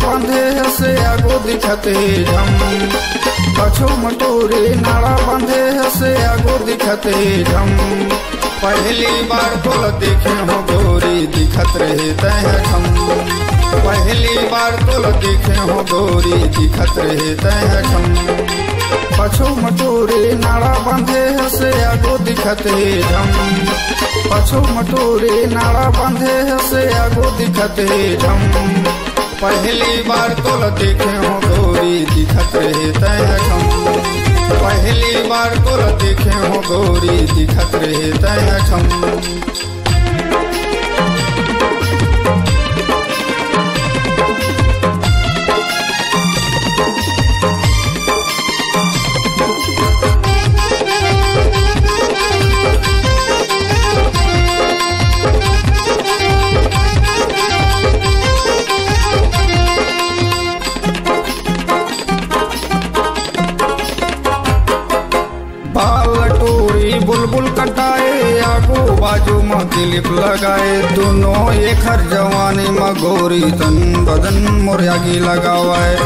बांधे से आगो दिखते झम, पछो मटोरे नाड़ा बांधे से आगो दिखते झम। पहली बार तो देखे हो गोरी दिखत रहे तह झम, पहली बार तो देखे हो गोरी दिखत रहे तह झम। पछो मटोरे नाड़ा बांधे से आगो दिखते झम, पछो मटोरे नाड़ा बांधे से आगो दिखते झम। पहली बार तो देखे हो गोरी दिखत रहे तह झम, पहली बार तो देखे हो गोरी दिखत रहे तह झम। बुलबुल कटाए आगो बाजू में क्लिप लगाए, दोनों एक हर जवानी में गोरी तन बदन मोरयागी लगावाए।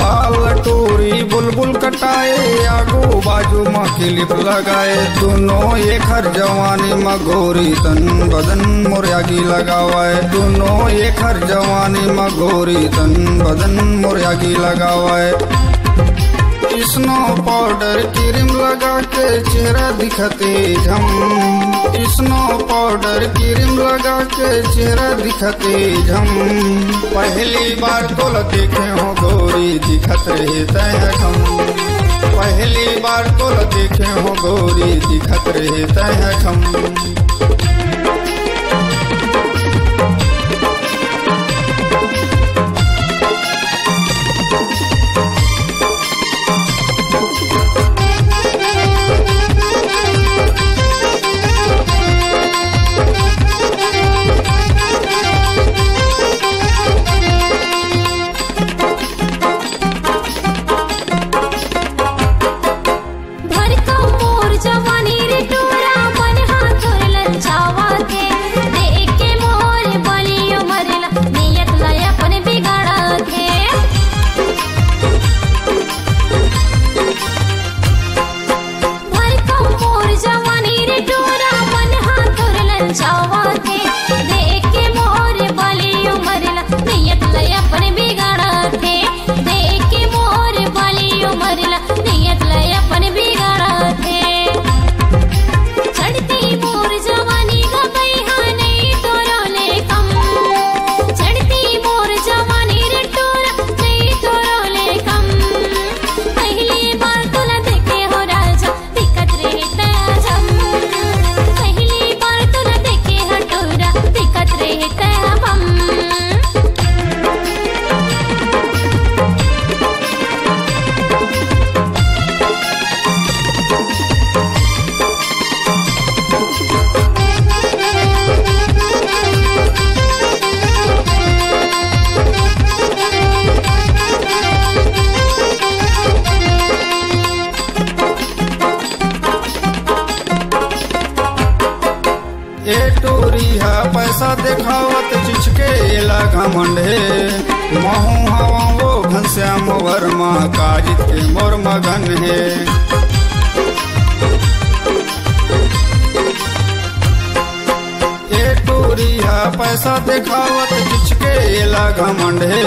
बाल टोरी बुलबुल कटाए आगो बाजू में क्लिप लगाए, दोनों एक हर जवानी में गोरी तन बदन मोरयागी लगावाए। दोनों एक हर जवानी में गोरी तन बदन मोरयागी लगावाए। स्नो पाउडर क्रीम लगा के चेहरा दिखते झम, स्नो पाउडर क्रीम लगा के चेहरा दिखते झम। पहली बार तो देखे हो गोरी दिखत रहे तह झम, पहली बार तो देखे हो गोरी दिखत रहे तह झम। पैसा देखावत चिचके एला घमंडे, महू हवा वो घनश्याम वर्मा काजित के मोर मगन है। ए टोरिया पैसा देखावत चिचके एला घमंडे,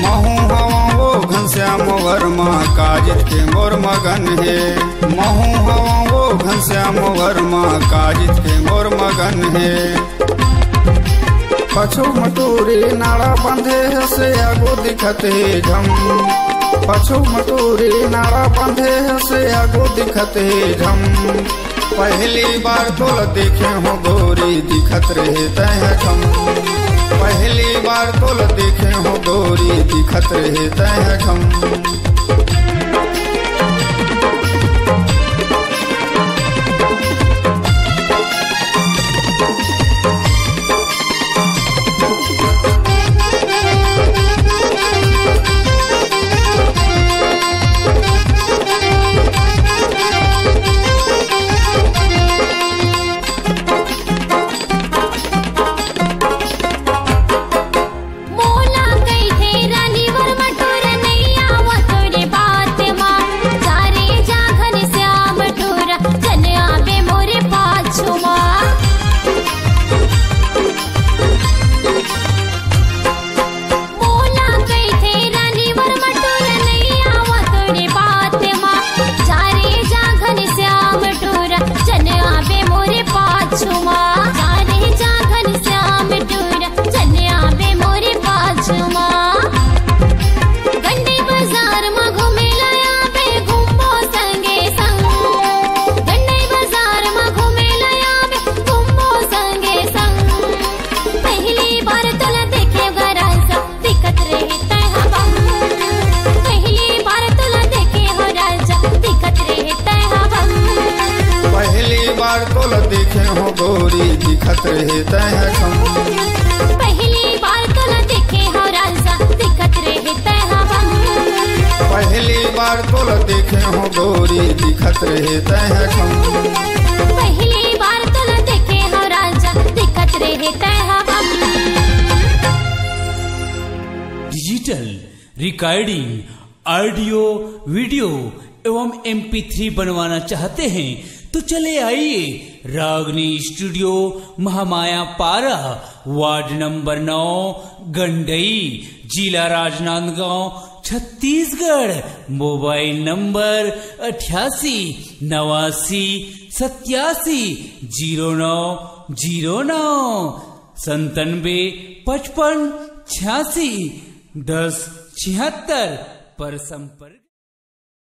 महू हवा वो घनश्याम वर्मा काजित के मोर मगन है। महू हवा वो घनश्याम वर्मा काजित के मोर मगन है। पछो मटोरे नाड़ा बांधे से आगो दिखते झम, पछो मटोरे नाड़ा बांधे से आगो दिखते झम। पहली बार तो देखे हो गोरी दिखत रहे तह झम, पहली बार तो देखे हो गोरी दिखत रहे तह झम। तोल देखे हो गोरी दिखत रहे तह हम। पहली बार तोल देखे हो राजा दिखत रहे तह हम। पहली बार तोल देखे हो गोरी दिखत रहे तह हम। पहली बार तोल देखे हो राजा दिखत रहे तह हम। डिजिटल रिकॉर्डिंग, ऑडियो, वीडियो एवं MP3 बनवाना चाहते हैं तो चले आइए रागनी स्टूडियो, महामाया पारा, वार्ड नंबर 9, गंडई, जिला राजनांदगांव, छत्तीसगढ़। मोबाइल नंबर 88 89 87 0909 97 55 86 10 76 पर संपर्क।